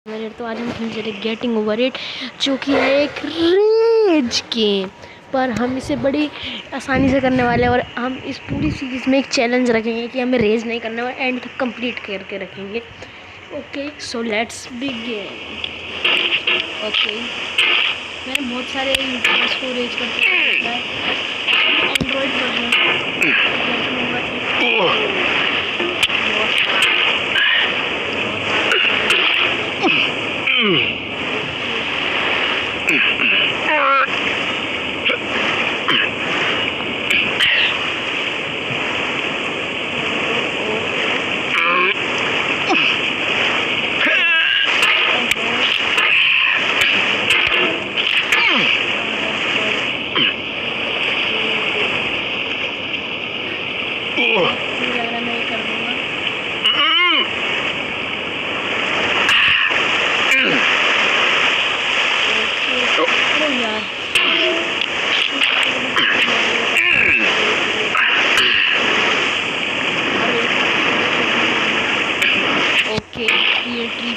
तो आज हम खेलने जा रहे गेटिंग ओवर इट, जो कि है एक रेज गेम, पर हम इसे बड़ी आसानी से करने वाले हैं। और हम इस पूरी सीरीज़ में एक चैलेंज रखेंगे कि हमें रेज नहीं करना है, एंड तक कंप्लीट करके रखेंगे। Okay, so let's begin. Okay, मैंने बहुत सारे यूट्यूबर्स को रेज करते हैं, एंड्रॉइड वर्जन।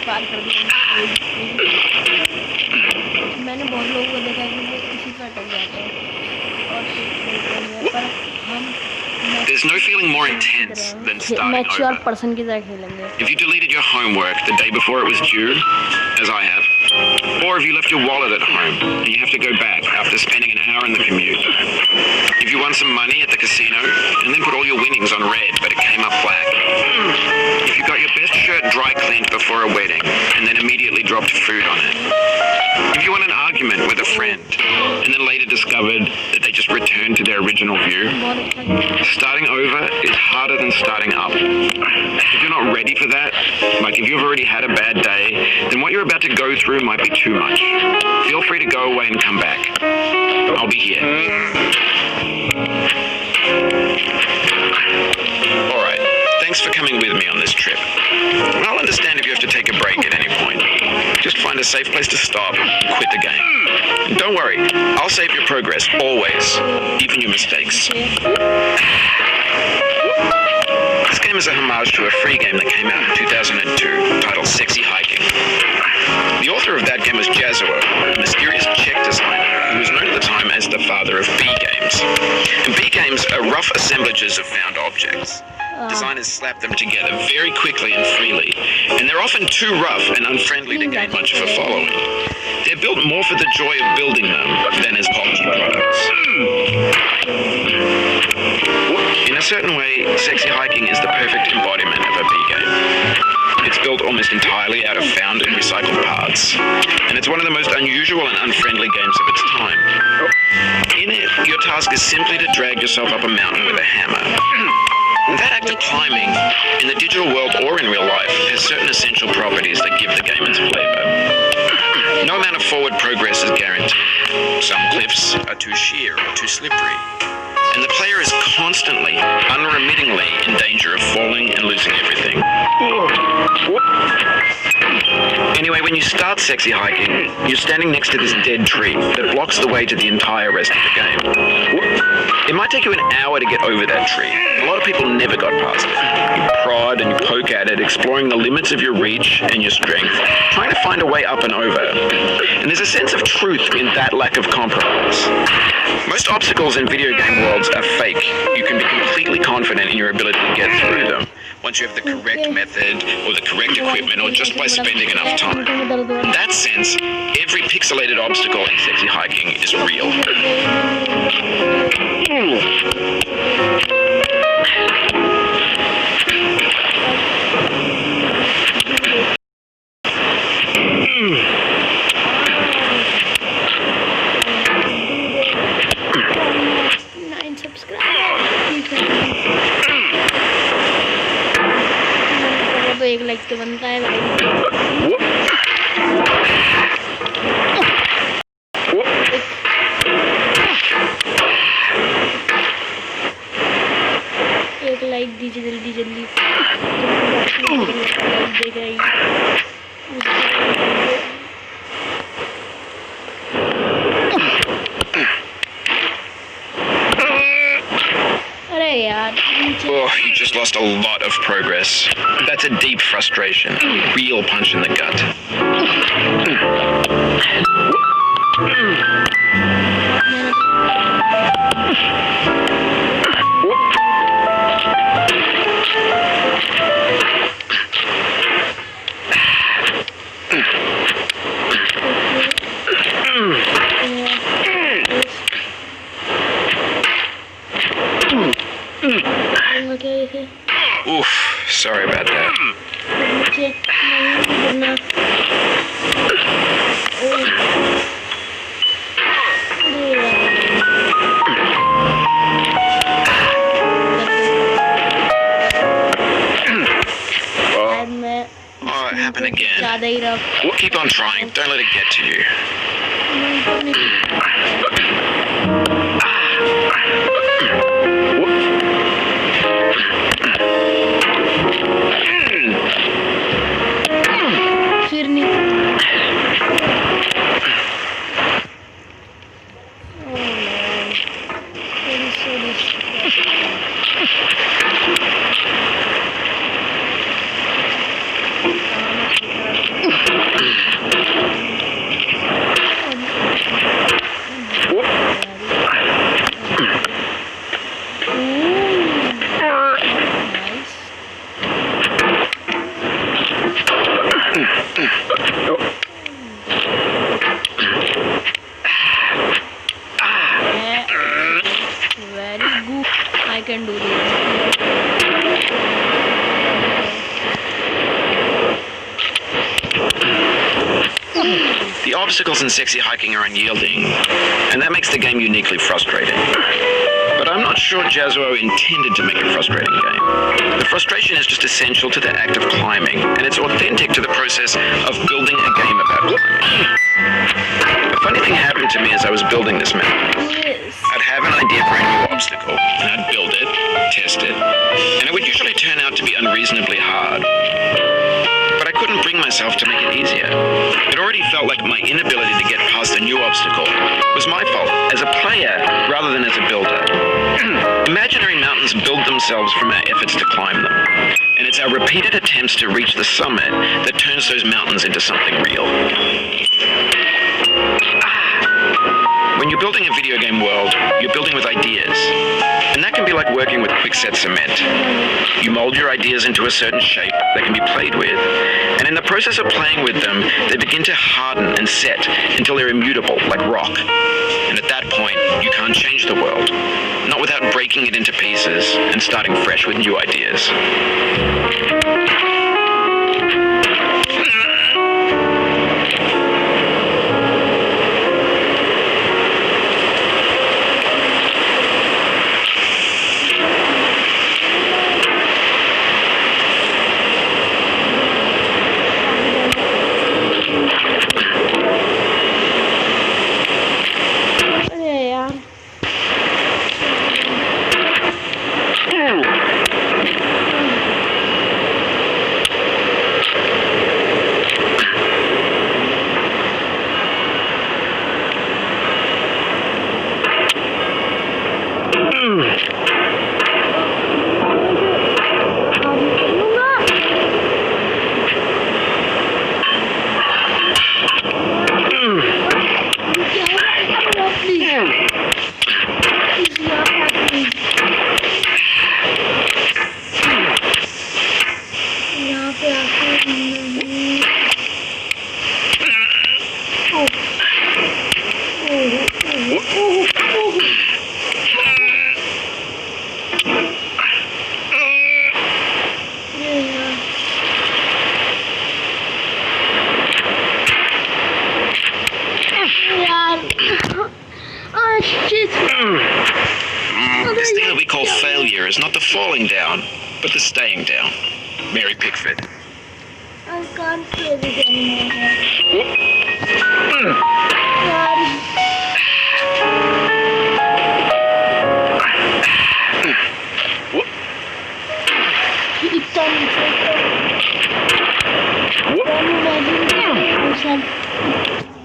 पार कर दिया। मैंने बहुत लोगों को देखा कि वो इसी पर अटक जाते हैं और पर हम There's no feeling more intense than starting over. Person की तरह खेलेंगे। If you deleted your homework the day before it was due, as I have, or if you left your wallet at home and you have to go back after spending an hour in the commute. If you won some money at the casino and then put all your winnings on red but it came up black. If you got your best shirt dry cleaned before a wedding and then immediately dropped food on it. If you won an argument with a friend and then later discovered that they just returned to their original view. Starting over is harder than starting up. If you're not ready for that, like if you've already had a bad day, then what you're about to go through might be too much. Feel free to go away and come back. I'll be here. Alright, thanks for coming with me on this trip. I'll understand if you have to take a break at any point. Just find a safe place to stop and quit the game. And don't worry, I'll save your progress, always, even your mistakes. This game is a homage to a free game that came out in 2002, titled Sexy Hiking. The author of that game was Jazuo, a mysterious Czech designer who was known at the time as the father of B games. And B games are rough assemblages of found objects. Designers slap them together very quickly and freely, and they're often too rough and unfriendly to gain much of a following. They're built more for the joy of building them than as bulky products. In a certain way, Sexy Hiking is the perfect embodiment of a B game. It's built almost entirely out of found and recycled parts, and it's one of the most unusual and unfriendly games of its time. In it, your task is simply to drag yourself up a mountain with a hammer. That act of climbing, in the digital world or in real life, has certain essential properties that give the game its flavor. No amount of forward progress is guaranteed. Some cliffs are too sheer or too slippery, and the player is constantly, unremittingly in danger of falling and losing everything. Anyway, when you start Sexy Hiking, you're standing next to this dead tree that blocks the way to the entire rest of the game. It might take you an hour to get over that tree. A lot of people never got past it. You prod and you poke at it, exploring the limits of your reach and your strength, trying to find a way up and over. And there's a sense of truth in that lack of compromise. Most obstacles in video game worlds are fake. You can be completely confident in your ability to get through them once you have the correct method or the correct equipment or just by spending enough time. In that sense, every pixelated obstacle in Sexy Hiking is real. एक like तो बनता है भाई। एक like दीजिए जल्दी जल्दी। देख रही Oh, you just lost a lot of progress. That's a deep frustration, a real punch in the gut. Keep on trying. Don't let it get to you. फिर नहीं I can do this. The obstacles in sexy hiking are unyielding, and that makes the game uniquely frustrating. But I'm not sure Jazuo intended to make a frustrating game. The frustration is just essential to the act of climbing, and it's authentic to the process of building a game about climbing. A funny thing happened to me as I was building this map. I'd have an idea for a new obstacle, and I'd build it, test it, and it would usually turn out to be unreasonably hard. But I couldn't bring myself to make it easier. It already felt like my inability to get past a new obstacle was my fault as a player rather than as a builder. Imaginary mountains build themselves from our efforts to climb them, and it's our repeated attempts to reach the summit that turns those mountains into something real. When you're building a video game world, you're building with ideas. And that can be like working with quickset cement. You mold your ideas into a certain shape that can be played with. And in the process of playing with them, they begin to harden and set until they're immutable, like rock. And at that point, you can't change the world. Not without breaking it into pieces and starting fresh with new ideas. This thing that we call failure is not the falling down, but the staying down. Mary Pickford. I can't play this anymore.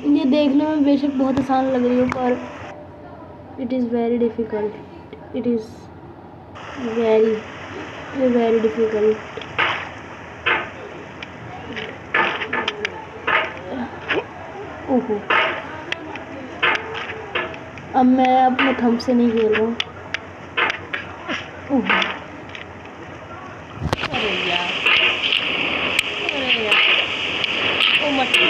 ये देखने में बेशक बहुत आसान लग रही है पर it is very difficult. It is very difficult. ओहो, अब मैं अपने थंब से नहीं खेल रहा हूँ। ओहो, अरे यार, ओ मटके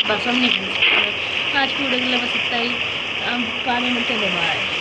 बस हम नहीं खेल सकते। आज की वीडियो के लिए बस इतना ही। 5 मिनट के बाद